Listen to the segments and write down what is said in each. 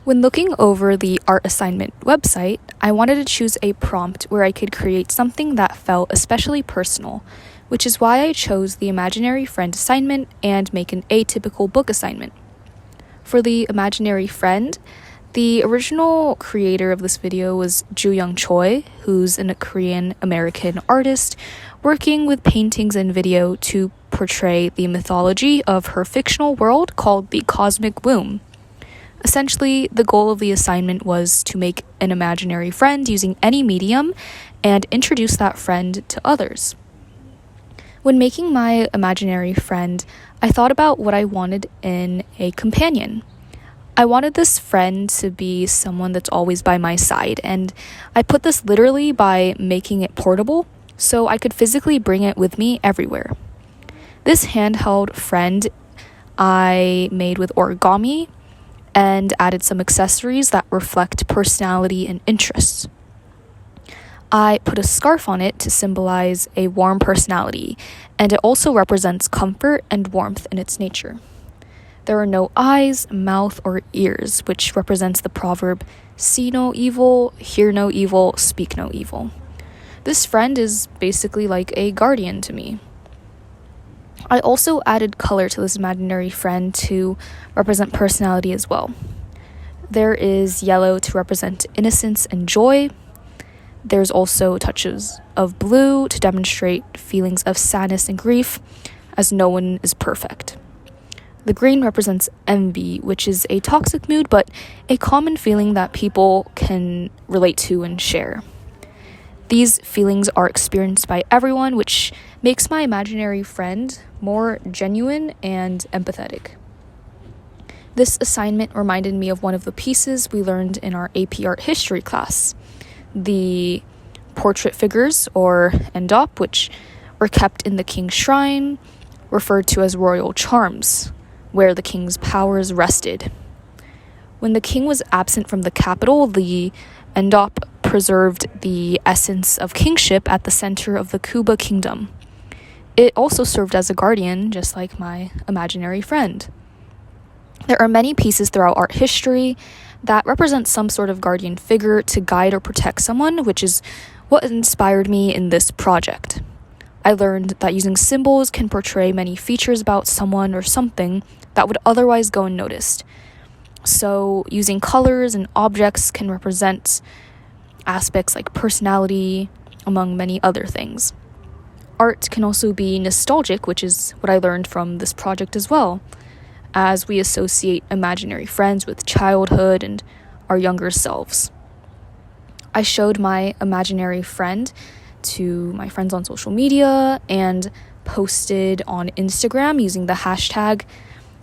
When looking over the art assignment website, I wanted to choose a prompt where I could create something that felt especially personal, which is why I chose the imaginary friend assignment and make an atypical book assignment. For the imaginary friend, the original creator of this video was Ju-Young Choi, who's a Korean-American artist working with paintings and video to portray the mythology of her fictional world called the Cosmic Womb. Essentially, the goal of the assignment was to make an imaginary friend using any medium and introduce that friend to others. When making my imaginary friend, I thought about what I wanted in a companion. I wanted this friend to be someone that's always by my side, and I put this literally by making it portable so I could physically bring it with me everywhere. This handheld friend I made with origami and added some accessories that reflect personality and interests. I put a scarf on it to symbolize a warm personality, and it also represents comfort and warmth in its nature. There are no eyes, mouth, or ears, which represents the proverb, see no evil, hear no evil, speak no evil. This friend is basically like a guardian to me. I also added color to this imaginary friend to represent personality as well. There is yellow to represent innocence and joy. There's also touches of blue to demonstrate feelings of sadness and grief, as no one is perfect. The green represents envy, which is a toxic mood, but a common feeling that people can relate to and share. These feelings are experienced by everyone, which makes my imaginary friend more genuine and empathetic. This assignment reminded me of one of the pieces we learned in our AP Art History class, the portrait figures, or endop, which were kept in the king's shrine, referred to as royal charms, where the king's powers rested. When the king was absent from the capital, the endop preserved the essence of kingship at the center of the Kuba kingdom. It also served as a guardian, just like my imaginary friend. There are many pieces throughout art history that represent some sort of guardian figure to guide or protect someone, which is what inspired me in this project. I learned that using symbols can portray many features about someone or something that would otherwise go unnoticed. So using colors and objects can represent aspects like personality, among many other things. Art can also be nostalgic, which is what I learned from this project as well, as we associate imaginary friends with childhood and our younger selves. I showed my imaginary friend to my friends on social media and posted on Instagram using the hashtag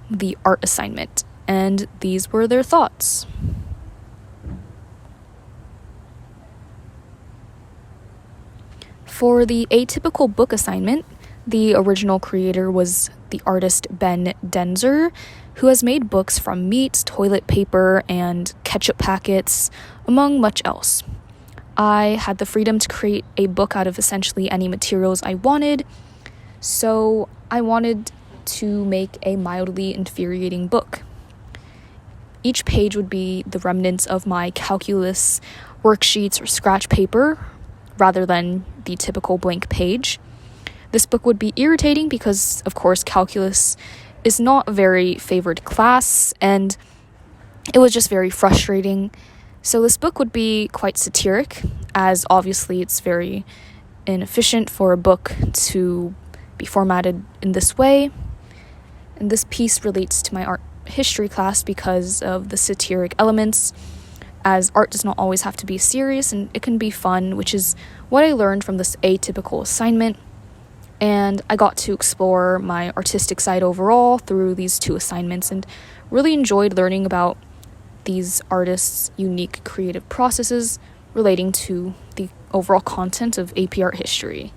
the art assignment, and these were their thoughts. For the atypical book assignment, the original creator was the artist Ben Denzer, who has made books from meat, toilet paper, and ketchup packets, among much else. I had the freedom to create a book out of essentially any materials I wanted, so I wanted to make a mildly infuriating book. Each page would be the remnants of my calculus worksheets or scratch paper, rather than the typical blank page. This book would be irritating because, of course, calculus is not a very favored class, and it was just very frustrating. So this book would be quite satiric, as obviously it's very inefficient for a book to be formatted in this way. And this piece relates to my art history class because of the satiric elements, as art does not always have to be serious and it can be fun, which is what I learned from this atypical assignment. And I got to explore my artistic side overall through these two assignments and really enjoyed learning about these artists' unique creative processes relating to the overall content of AP Art History.